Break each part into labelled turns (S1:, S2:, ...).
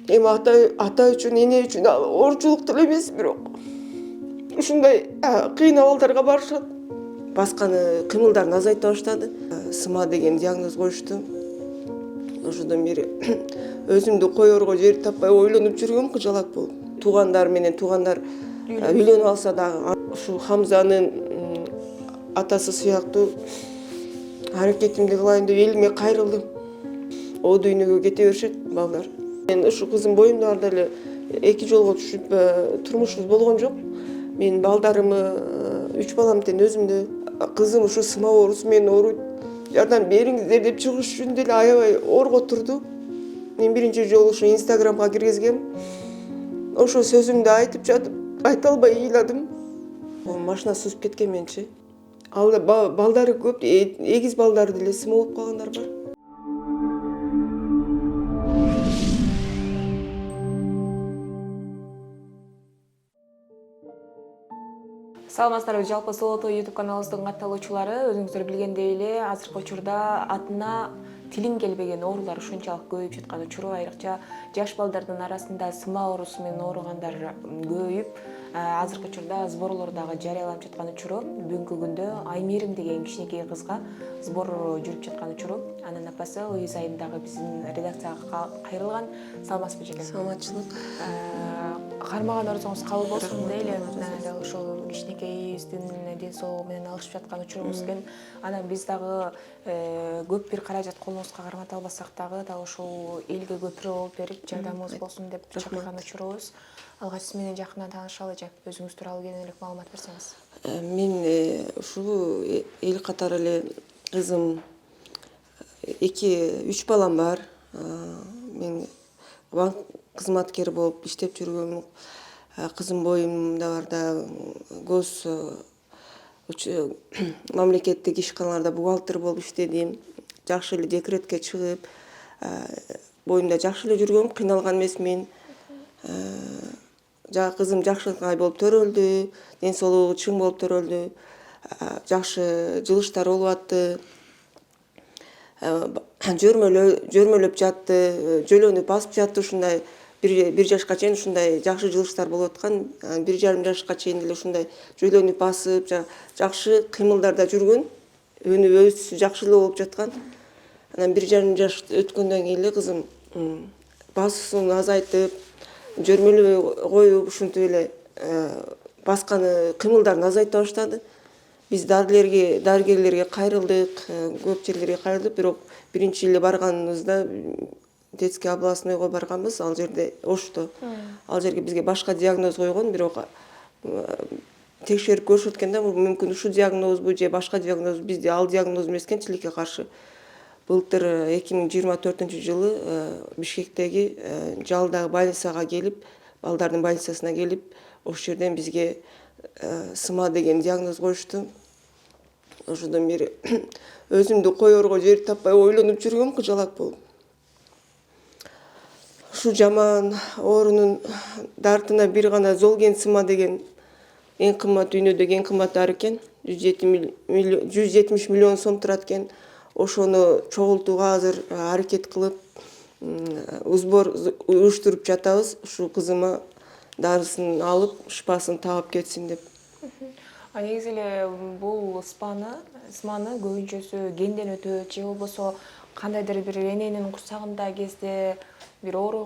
S1: Эми ата үчүн, эне үчүн оорчулук деле эмес, бирок ушундай кыйын абалдарга барышат. Басканы кыймылдарын азайта баштады. СМА деген диагноз коюшту. Ошодон бери өзүмдү коерго жер таппай ойлонуп жүргөм кыжалак болуп. Туугандар үйлөнүп алса дагы ушул Хамзанын атасы сыяктуу аракетимди кылайын деп элиме кайрылдым. О дүйнөгө кете беришет балдар. Мен ушу кызым боюмда ар деле 2 жолго түшүп турмушубуз болгон жок. Мен балдарымы 3 балам тең өзүмдө. Кызым ушу СМА оорусу менен ооруйт. Жардам бериңиздер деп чыгыш үчүн деле аябай орго турду. Мен биринчи жолу ошо Инстаграмга киргизгем. Ошо сөзүмдү айтып жатып, айта албай ыйладым. Машина сузуп кеткен менчи. Ал балдары көп, эгиз балдары деле СМА болуп калгандар бар.
S2: Саламатсыздарбы, жалпы Солото YouTube каналыбыздын катталуучулары, өзүңүздөр билгендей эле азыркы учурда атына тилин келбеген оорулар ушунчалык көбөйүп жаткан учуру, айрыкча жаш балдардын арасында СМА оорусу менен ооругандар көбөйүп, азыркы учурда сборлор дагы жарыяланып жаткан учуру. Бүгүнкү күндө Аймерим деген кичинекей кызга сбор жүрүп жаткан учуру. Анын апасы Уюз Айым дагы биздин редакцияга кайрылган. Саламатсызбы жеке?
S1: Саламатчылык.
S2: Кармагандарыңыз кабыл болсун дейли. Дал ошол кичинекейибиздин ден соолугу менен алышып жаткан учурубуз экен. Анан биз дагы көп бир каражат колубузга кармата албасак дагы дал ошол элге көпүрө болуп берип, жардамыбыз болсун деп чакырган учурубуз. Алгач сиз менен жакындан таанышалы же өзүңүз тууралуу кененирээк маалымат берсеңиз.
S1: Мен ушул эл катары эле кызым 2-3 балам бар. Мен банк кызматкери болуп иштеп жүргөм. Кызым боюмда барда гос мамлекеттик ишканаларда бухгалтер болуп иштедим. Жакшы эле декретке чыгып, боюмда жакшы эле жүргөм, кыйналган эмесмин. Кызым жакшылыкай болуп төрөлдү, ден соолугу чың болуп төрөлдү. Жакшы жылыштар болуп атты. Жөрмөлөп жатты, жөлөнүп басып жатты, ушундай 1 жашка чейин ушундай жакшы жылыштар болуп аткан. 1,5 жашка чейин деле ушундай жөлөнүп басып, жакшы кыймылдарда жүргөн. Өнүп өсүшү жакшы эле болуп жаткан. Анан 1,5 жаш өткөндөн кийин эле кызым басуусун азайтып, жөрмөлөбөй коюп, ушинтип эле басканы кыймылдарын азайта баштады. Биз дарыгерлерге кайрылдык, көп жерлерге кайрылдык, бирок биринчи эле барганыбызда детский областнойго барганбыз, ал жерде Ошто. Ал жерге бизге башка диагноз койгон, бирок текшерип көрүшөткөндө бул мүмкүн ушул диагнозбу же башка диагноз, бизде ал диагноз эмес экен, тилекке каршы. Былтыр 2024-жылы Бишкектеги жалдагы больницага келип, балдардын больницасына келип, ошол жерден бизге СМА деген диагноз коюшту. Ошодон бери өзүмдү коерго жер таппай ойлонуп жүргөм кыжалак болуп. Ушул жаман оорунун дартына бир гана Золген СМА деген эң кымбат, дүйнөдөгү эң кымбат дары экен. 170 миллион сом турат экен. Ошону чогултууга азыр аракет кылып, сбор уюштуруп жатабыз. Ушул кызыма дарысын алып, шыпасын таап кетсин деп.
S2: Негизи эле бул СМАны көбүнчөсү генден өтөт же болбосо кандайдыр бир эненин курсагында кезде бир оору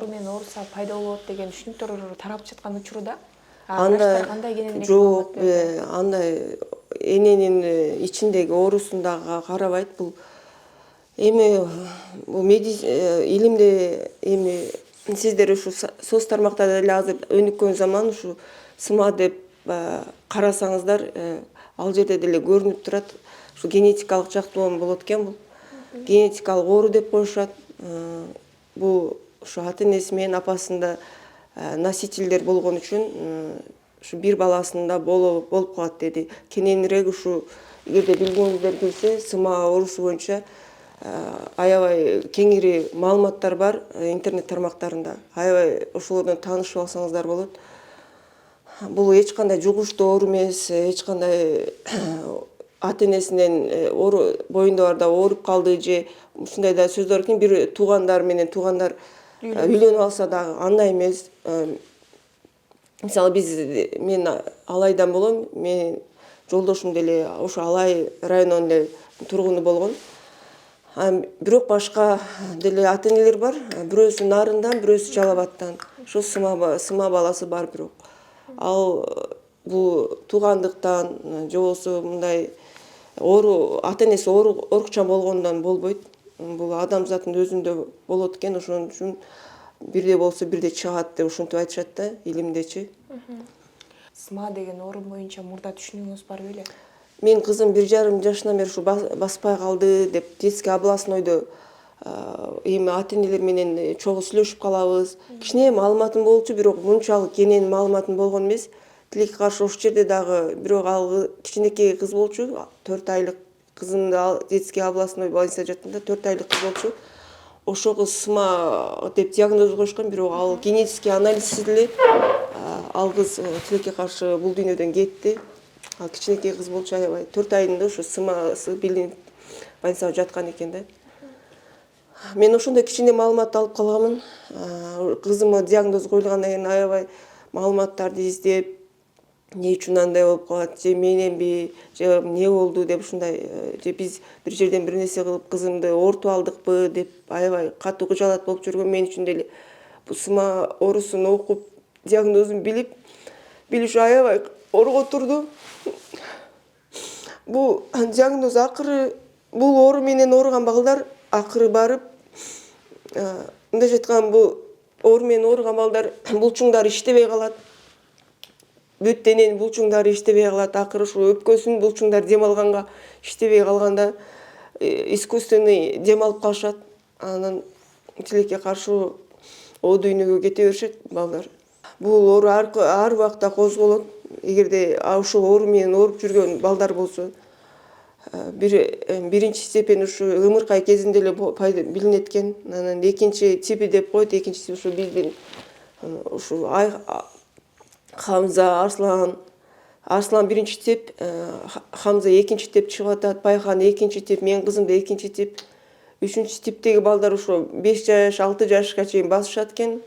S2: менен ооруса пайда болот деген түшүнүктөр тарап жаткан учурда. Андай генен
S1: жок, андай эненин ичиндеги оорусун дагы карабайт. Бул эми илимде эми сиздер ушу соц тармактарда деле азыр өнүккөн заман, ушу СМА деп карасаңыздар, ал жерде деле көрүнүп турат. Ушу генетикалык жактан болот экен бул. Генетикалык оору деп коюшат. Бул ушу ата-энеси менен апасында носительдер болгон үчүн ушу бир баласында болуп калат деди. Кененирээк ушу эгерде билгиңиздер келсе, СМА оорусу боюнча аябай кеңири маалыматтар бар интернет тармактарында. Аябай ошолордон таанышып алсаңыздар болот. Бул эч кандай жугуштуу оору эмес, эч кандай ата-энесинен боюнда барда ооруп калды же ушундай да сөз бар экен, бир туугандар үйлөнүп алса дагы андай эмес. Мисалы мен Алайдан болом, мен жолдошум деле ошо Алай районунун эле тургуну болгон. Бирок башка деле ата-энелер бар. Бирөөсү Нарындан, бирөөсү Жалал Абадтан. Ошо сыма баласы бар бирок. Ал бул туугандыктан же болбосо мындай ата-энеси орукчан болгондон болбойт. Бул адамзаттын өзүндө болот экен, ошон үчүн бирде болсо бирде чыгат деп ушинтип айтышат да, илимдечи.
S2: СМА деген оору боюнча мурда түшүнүгүңүз бар беле?
S1: Мен кызым 1,5 жашынан бери ушу баспай калды деп детский областнойдо эми ата-энелер менен чогуу сүйлөшүп калабыз. Кичине маалыматым болчу, бирок мынчалык кенен маалыматым болгон эмес. Тилекке каршы ошол жерде дагы бирок ал кичинекей кыз болчу, 4 айлык кызымды детский областной больницада жатканда 4 айлык кыз болчу. Ошого СМА деп диагноз коюшкан, бирок ал генетический анализсиз эле ал кыз тилекке каршы бул дүйнөдөн кетти. Ал кичинекей кыз болчу, аябай 4 айында ошо СМАсы билинип больницага жаткан экен да. Мен ошондой кичине маалымат алып калганмын. Кызыма диагноз коюлгандан кийин аябай маалыматтарды издеп, эмне үчүн андай болуп калат, же мененби, же эмне болду деп ушундай, же биз бир жерден бир нерсе кылып кызымды оорутуп алдыкпы деп аябай катуу кыжаалат болуп жүргөн. Мен үчүн деле бул СМА оорусун окуп, диагнозун билип ушу аябай орго турду. Бул диагноз акыры бул оору менен ооруган балдар акыры барып, мындайча айтканда бул оору менен ооруган балдар булчуңдары иштебей калат. Бүт дененин булчуңдары иштебей калат. Акыры ушу өпкөсүнүн булчуңдары дем алганга иштебей калганда искусственный дем алып калышат. Анан тилекке каршы о дүйнөгө кете беришет балдар. Бул оору ар убакта козголот. Эгерде ушул оору менен ооруп жүргөн балдар болсо, биринчи степень ушу ымыркай кезинде эле билинет экен. Анан экинчи типи деп коет, экинчи тип ушу биздин ушу Хамза, Арслан биринчи тип, Хамза экинчи тип чыгып атат, Байхан экинчи тип, менин кызым да экинчи тип. Үчүнчү типтеги балдар ошо 5 жаш, 6 жашка чейин басышат экен.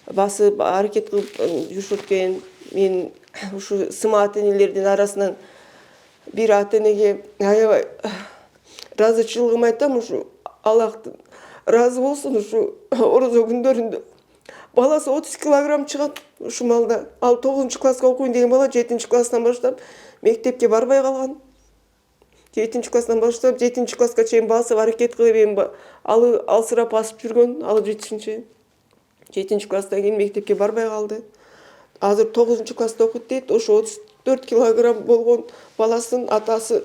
S1: Басып аракет кылып жүрүшөт экен. Мен ушу СМА ата-энелердин арасынан бир ата-энеге аябай ыраазычылыгымды айтам. Ушу Аллахтын ыраазы болсун, ушу орозо күндөрүндө баласы 30 килограмм чыгат ушу малда. Ал 9-класска окуйм деген бала 7-класстан баштап мектепке барбай калган. 7-класстан баштап 7-класска чейин басып аракет кылып, эми алсырап басып жүргөн, ал жетишинче. 7-класстан кийин мектепке барбай калды. Азыр 9-класста окуйт дейт. Ошо 34 килограмм болгон баласын атасы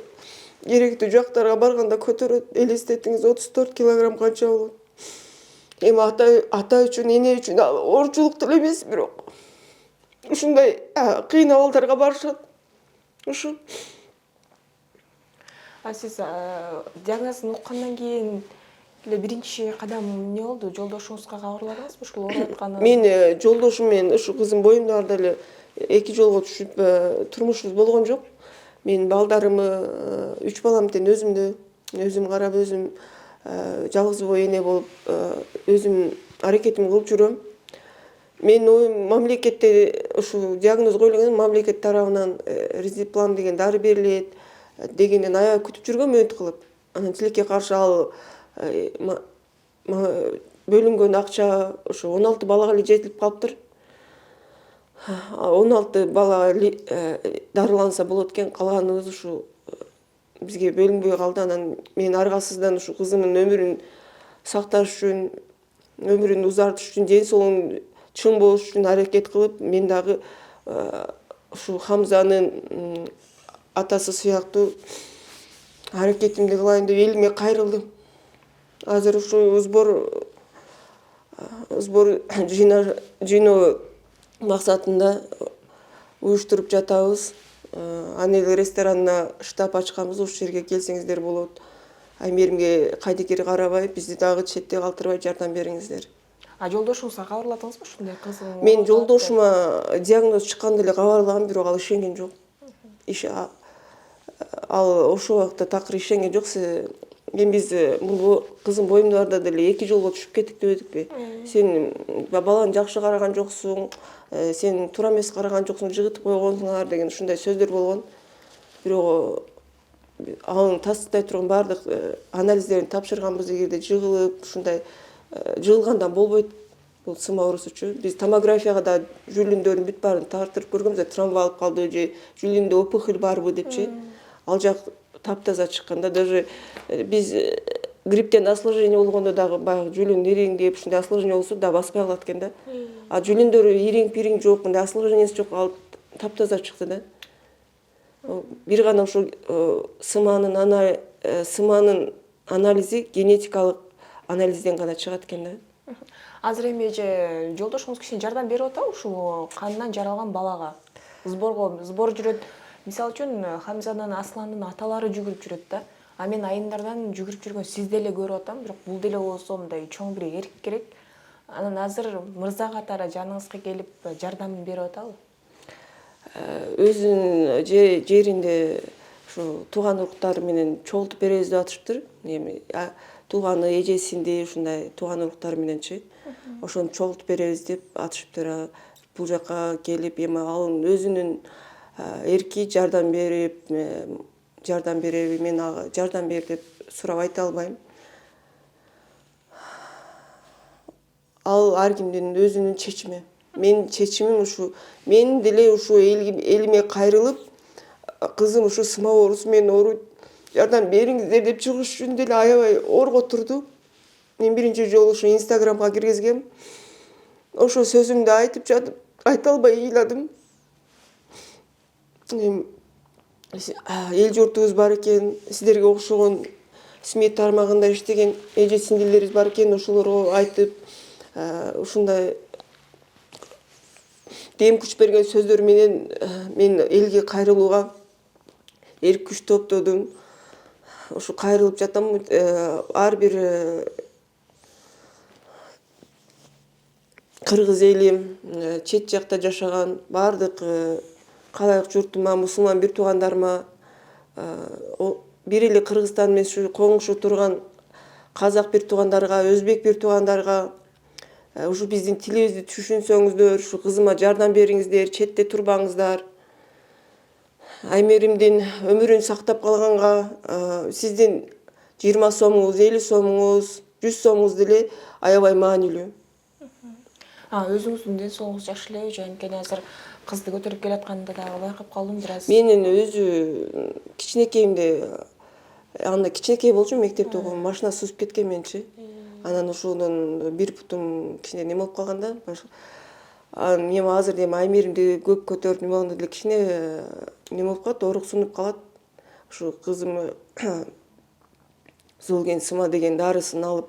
S1: керектүү жактарга барганда көтөрөт. Элестетиңиз, 34 килограмм канча болот? Эми ата үчүн, эне үчүн оорчулук деле эмес, бирок ушундай кыйын абалдарга барышат. Ушу.
S2: Сиз диагнозун уккандан кийин эле биринчи кадам эмне болду? Жолдошуңузга кабарладыңызбы ушул ооруп атканын?
S1: Мен жолдошум менен ушу кызым боюмда бар деле 2 жолго түшүп турмушубуз болгон жок. Мен балдарымы, 3 балам тең өзүм карап, өзүм жалгыз бой эне болуп, өзүм аракетимди кылып жүрөм. Мен оюм мамлекетте ушу диагноз коюлган, мамлекет тарабынан Резиплан деген дары берилет дегенден аябай күтүп жүргөм, үмүт кылып. Анан тилекке каршы ал бөлүнгөн акча ушу 16 балага эле жетилип калыптыр. 16 бала дарыланса болот экен, калганыбыз ушу бизге бөлүнбөй калды. Анан мен аргасыздан ушу кызымдын өмүрүн сакташ үчүн, өмүрүн узартыш үчүн, ден соолугун чың болуш үчүн аракет кылып, мен дагы ушу Хамзанын атасы сыяктуу аракетимди кылайын деп элиме кайрылдым. Азыр ушу сбор жыйноо максатында уюштуруп жатабыз. Анел ресторанына штаб ачканбыз, ошол жерге келсеңиздер болот. Аймеримге кайдыкери карабай, бизди дагы четте калтырбай жардам бериңиздер.
S2: Жолдошуңузга кабарладыңызбы ушундай кызым?
S1: Мен жолдошума диагноз чыкканда эле кабарлагам, бирок ал ишенген жок. Ал ошол убакта такыр ишенген жок. биз бул кызым боюмда барда деле 2 жолго түшүп кеттик дебедикпи? Сен баланы жакшы караган жоксуң, сен туура эмес караган жоксуң, жыгытып койгонсуңар деген ушундай сөздөр болгон. Бирок анын тастыдай турган баардык анализдерин тапшырганбыз, эгерде жыгылып, ушундай жыгылгандан болбойт бул сыма оорусучу. Биз томографияга да жүлүндөрүн бүт баарын тартырып көргөнбүз, тромб алып калды же, жүлүндө опухоль барбы депчи. Ал жак таптаза чыкканда, даже биз грипптен осложнение болгондо дагы баягы жүлүн ириңдеп, ушундай осложнение болсо да баспай калат экен да. А жүлүндөрү ириң жок, мындай осложнениясы жок, ал таптаза чыкты да. Бир гана ошо сыманын анализи генетикалык анализден гана чыгат экен да.
S2: Азыр эми же жолдошуңуз кичине жардам берип атабы ушул кандан жаралган балага? Сбор жүрөт. Мисалы үчүн Хамзанын, Асландын аталары жүгүрүп жүрөт да. А мен айымдардан жүгүрүп жүргөн сиз деле көрүп атам, бирок бул деле болсо мындай чоң бир эрк керек. Анан азыр мырза катары жаныңызга келип жардамын берип атабы?
S1: Өзүнүн жеринде ушу тууган уруктары менен чогултуп беребиз деп атышыптыр. Эми тууганы эжесинди ушундай тууган уруктары мененчи. Ошону чогултуп беребиз деп атышыптыр. Бул жака келип, эми анын өзүнүн эрки жардам берип, мен ага жардам бер деп сурап айта албайм. Ал ар кимдин өзүнүн чечими. Менин чечимим ушу, мен деле ушу элиме кайрылып, кызым ушу сыма оорусу менен ооруйт, жардам бериңиздер деп чыгыш үчүн деле аябай орго турду. Мен биринчи жолу ушу Инстаграмга киргизгем. Ошо сөзүмдү айтып жатып, айта албай ыйладым. Эл журтубуз бар экен, сиздерге окшогон СМИ тармагында иштеген эже сиңдилерибиз бар экен, ошолорго айтып, ушундай дем күч берген сөздөр менен мен элге кайрылууга эрк күч топтодум. Ушу кайрылып жатам. Ар бир кыргыз элим, чет жакта жашаган баардык калайык журтума, мусулман бир туугандарыма, бир эле Кыргызстан эмес, ушу коңшу турган казак бир туугандарга, өзбек бир туугандарга, ушу биздин тилибизди түшүнсөңүздөр, ушу кызыма жардам бериңиздер, четте турбаңыздар. Аймеримдин өмүрүн сактап калганга сиздин 20 сомуңуз, 50 сомуңуз, 100 сомуңуз деле аябай маанилүү.
S2: Өзүңүздүн ден соолугуңуз жакшы элеби же? Анткени азыр кызды көтөрүп келатканда дагы байкап калдым бир аз.
S1: Менин өзү кичинекейимде, анда кичинекей болчу, мектепте окугум, машина сузуп кеткен менчи. Анан ошодон бир бутум кичине неме болуп калган да. Анан эми азыр эми аймеримди көп көтөрүп неме болгондо деле кичине неме болуп калат, ооруксунуп калат. Ушу кызым Золген сыма деген дарысын алып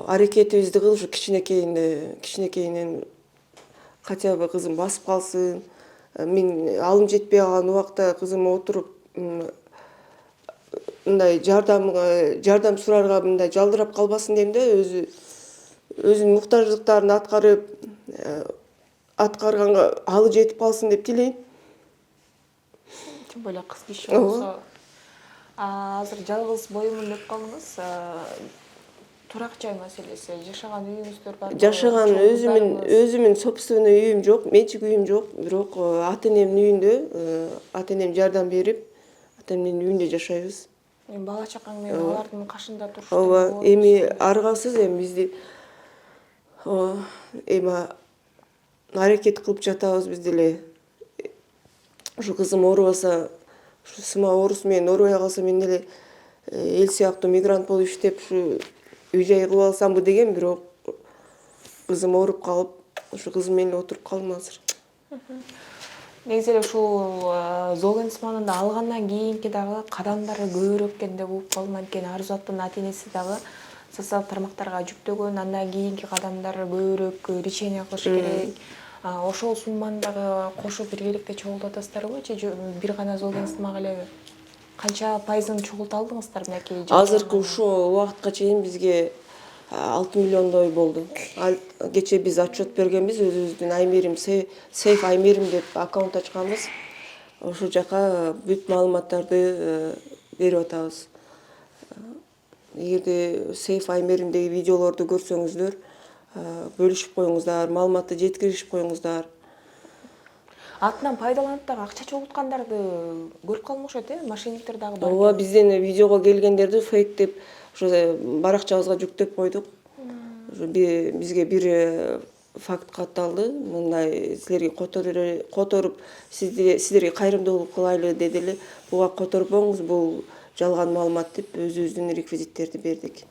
S1: аракетибизди кылып, ушу кичинекейинен хотя бы кызым басып калсын. Мен алым жетпей калган убакта кызым отуруп мындай жардам сурарга мындай жалдырап калбасын дейм да, өзүнүн муктаждыктарын аткарганга алы жетип калсын деп тилейм.
S2: Тем более кыз киши болсо. Азыр жалгыз боюмун деп калдыңыз. Турак жай маселеси, жашаган үйүңүздөр барбы?
S1: Жашаган өзүмүн собственный үйүм жок, менчик үйүм жок, бирок ата-энемдин үйүндө, ата-энем жардам берип, ата-энемдин үйүндө жашайбыз.
S2: Эми бала чакаң менен алардын кашында туруш.
S1: Ооба, эми аргасыз, эми бизди эми аракет кылып жатабыз биз деле. Ушу кызым оорубаса, ушу сыма оорусу менен оорубай калса, мен деле эл сыяктуу мигрант болуп иштеп, ушу үй-жай кылып алсамбы деген, бирок кызым ооруп калып, ушу кызым менен отуруп калдым азыр.
S2: Негизи эле ушул Золген сыманын алгандан кийинки дагы кадамдары көбүрөөк экен деп угуп калдым. Анткени Арзаттын ата-энеси дагы социалдык тармактарга жүктөгөн, андан кийинки кадамдар көбүрөөк решение кылыш керек. Ошол сумманы дагы кошуп биргеликте чогултуп атасыздарбы же бир гана Золген сымак элеби? Канча пайызын чогулта алдыңыздар мынакей?
S1: Азыркы ушул убакытка чейин бизге 6 миллиондой болду. Кече биз отчет бергенбиз, өзүбүздүн Аймерим, Сейф Аймерим деп аккаунт ачканбыз. Ошол жака бүт маалыматтарды берип атабыз. эгерде Сейф Аймеримдеги видеолорду көрсөңүздөр, бөлүшүп коюңуздар, маалыматты жеткиришип коюңуздар.
S2: Атынан пайдаланып дагы акча чогулткандарды көрүп калмакчы мошенниктер дагы бар.
S1: Ооба, бизден видеого келгендерди фейк деп ошо баракчабызга жүктөп койдук. Бизге бир факт катталды. Мындай силерге которуп сиздерге кайрымдуулук кылайлы деди эле. Буга которбоңуз, бул жалган маалымат деп өзүбүздүн реквизиттерди бердик.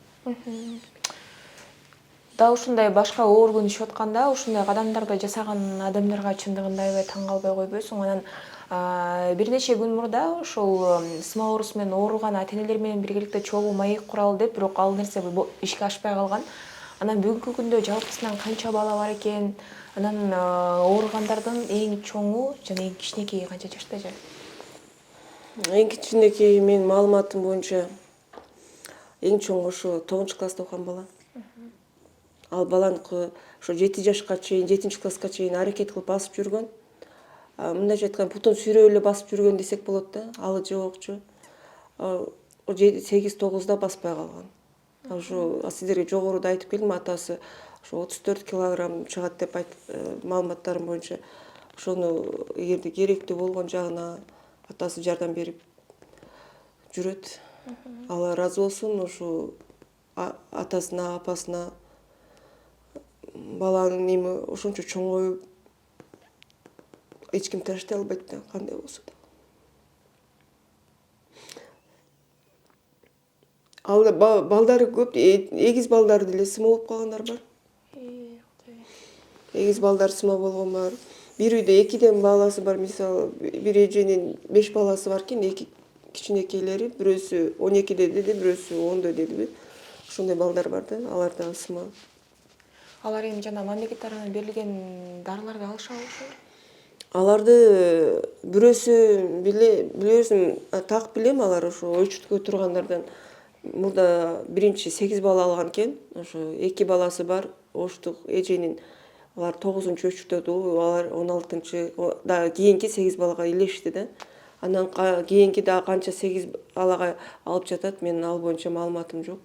S2: Дал ушундай башка оор күн ишип атканда ушундай кадамдарды жасаган адамдарга чындыгында аябай таң калбай койбойсуң. Анан бир нече күн мурда ошол сыма оорусу менен ооруган ата-энелер менен биргеликте чогуу маек куралы деп, бирок ал нерсе ишке ашпай калган. Анан бүгүнкү күндө жалпысынан канча бала бар экен? Анан ооругандардын эң чоңу жана эң кичинекейи канча жашта же?
S1: Эң кичинекейи менин маалыматым боюнча эң чоңу ошо 9-класста окуган бала. Ал баланыкы ошо 7 жашка чейин, 7-класска чейин аракет кылып басып жүргөн. Мындайча айтканда бутун сүйрөп эле басып жүргөн десек болот да. Алы жокчу. 8-9да баспай калган. Ошо сиздерге жогоруда айтып келдим, атасы ошо 34 килограмм чыгат деп маалыматтарым боюнча. Ошону эгерде керектүү болгон жагына атасы жардам берип жүрөт. Алла ыраазы болсун, ушу атасына, апасына. Баланын эми ошончо чоңоюп эч ким таштай албайт да, кандай болсо да. Ал балдары көп, эгиз балдары деле сыма болуп калгандар бар. Эгиз балдар сыма болгон бар. Бир үйдө 2ден баласы бар, мисалы, бир эженин 5 баласы бар экен, 2 кичинекейлери, бирөөсү 12де деди, бирөөсү 10до дедиби. Ошондой балдар бар да, алар дагы сыма.
S2: Алар эми жана мамлекет тарабынан берилген дарыларды алышабы ошо?
S1: Аларды бирөөсү билесиң, так билем, алар ошо ойчуткө тургандардан. Мурда биринчи 8 бала алган экен, ошо 2 баласы бар, оштук эженин. Алар 9-очуктодуу, алар 16-чы, дагы кийинки 8 балага илешти да. Анан кийинки дагы канча 8 балага алып жатат, менин ал боюнча маалыматым жок.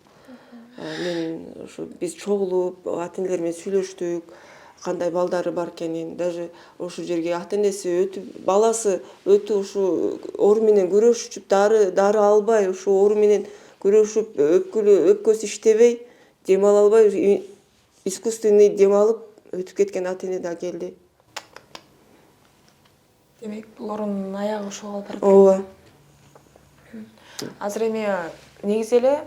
S1: Мен ошо биз чогулуп, ата-энелер менен сүйлөштүк, кандай балдары бар экенин, даже ошол жерге ата-энеси өтүп, баласы өтүп ушу оору менен күрөшүп, дары албай, ушу оору менен күрөшүп, өпкөсү иштебей, дем ала албай, искусственный дем алып өтүп кеткен ата-эне да келди.
S2: Демек, булардын аягы ошого алып барат.
S1: Ооба.
S2: Азыр эми негизи эле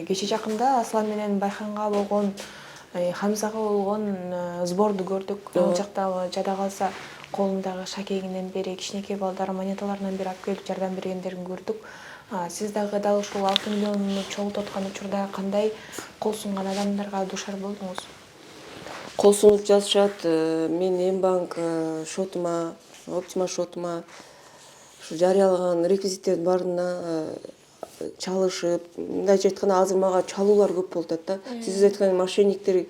S2: кече жакында Аслан менен Байханга болгон, Хамзага болгон сборду көрдүк. Ал жакта жада калса колундагы шакегинен бери, кичинекей балдар монеталарынан бери алып келип жардам бергендерин көрдүк. Сиз дагы дал ушул 6 миллионну чогултуп аткан учурда кандай кол сунган адамдарга душар болдуңуз?
S1: Кол сунуп жатышат, мен Мбанк шотума, Оптима шотума ушу жарыялаган реквизиттердин баарына чалышып, мындайча айтканда азыр мага чалуулар көп болуп атат да. Сиз айткан мошенниктер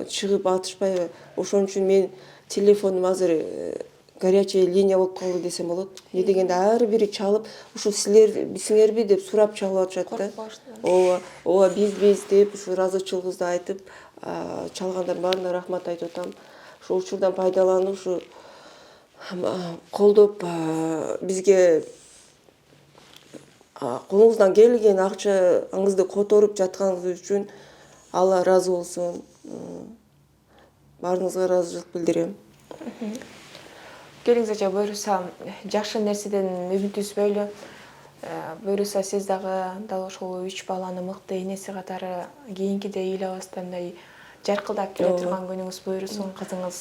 S1: чыгып атышпайбы? Ошон үчүн мен телефонум азыр горячая линия болуп калды десем болот. Не дегенде ар бири чалып, ушу силербиңерби деп сурап чалып атышат да. Ооба, биз деп ушу ыраазычылыгыбызды айтып, чалгандардын баарына рахмат айтып атам. Ошол учурдан пайдаланып, ушу колдоп бизге колуңуздан келген акчаңызды которуп жатканыңыз үчүн Алла ыраазы болсун. Баарыңызга ыраазычылык билдирем.
S2: Келиңизче буюрса жакшы нерседен үмүт үзбөйлү. Буюрса сиз дагы дал ошол 3 баланы мыкты энеси катары кийинкиде ыйлабастан мындай жаркылдап келе турган күнүңүз буюрсун, кызыңыз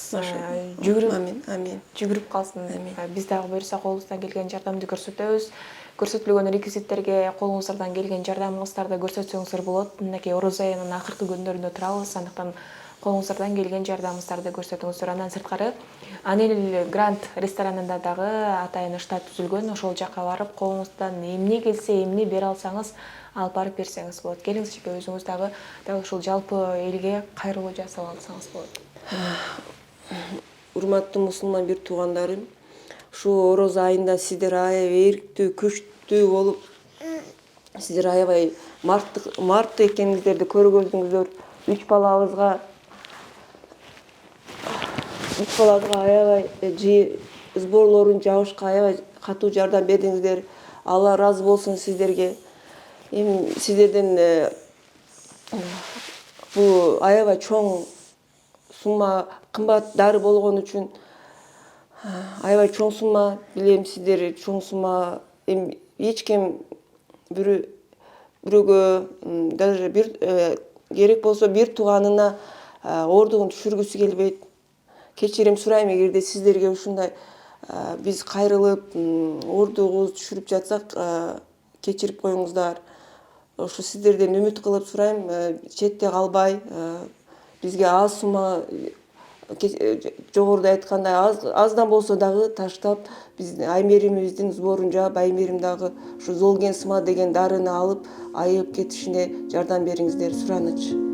S2: жүгүрүп калсын. Биз дагы буюрса колубуздан келген жардамды көрсөтөбүз. Көрсөтүлгөн реквизиттерге колуңуздардан келген жардамыңыздарды көрсөтсөңүздөр болот. Мынакей Орозо айынын акыркы күндөрүндө турабыз, андыктан колуңуздардан келген жардамыңыздарды көрсөтүңүздөр. Андан сырткары Анель Гранд ресторанында дагы атайын штат түзүлгөн. Ошол жака барып, колуңуздан эмне келсе, эмне бере алсаңыз, алып барып берсеңиз болот. Келиңизче өзүңүз дагы дал ушул жалпы элге кайрылуу жасап алсаңыз болот.
S1: Урматтуу мусулман бир туугандарым, ушу Орозо айында сиздер аябай эрктүү, күчтүү болуп Сиздер аябай мартты экениңиздерди көргөздүңүздөр. 3 балабызга аябай сборлорун жабышка аябай катуу жардам бердиңиздер. Алла ыраазы болсун сиздерге. Эми сиздерден бул аябай чоң сумма, кымбат дары болгон үчүн аябай чоң сумма. Билем сиздер чоң сумма. Эми эч ким бирөөгө даже бир керек болсо бир тууганына ордугун түшүргүсү келбейт. Кечирим сурайм эгерде сиздерге ушундай биз кайрылып ордугубузду түшүрүп жатсак, кечирип коюңуздар. Ошо сиздерден үмүт кылып сурайм, четте калбай, бизге аз сумма, жогоруда айткандай аздан болсо дагы таштап, биздин Аймеримибиздин сборун жаап, Аймерим дагы ушу Золген сыма деген дарыны алып, айыгып кетишине жардам бериңиздер, сураныч.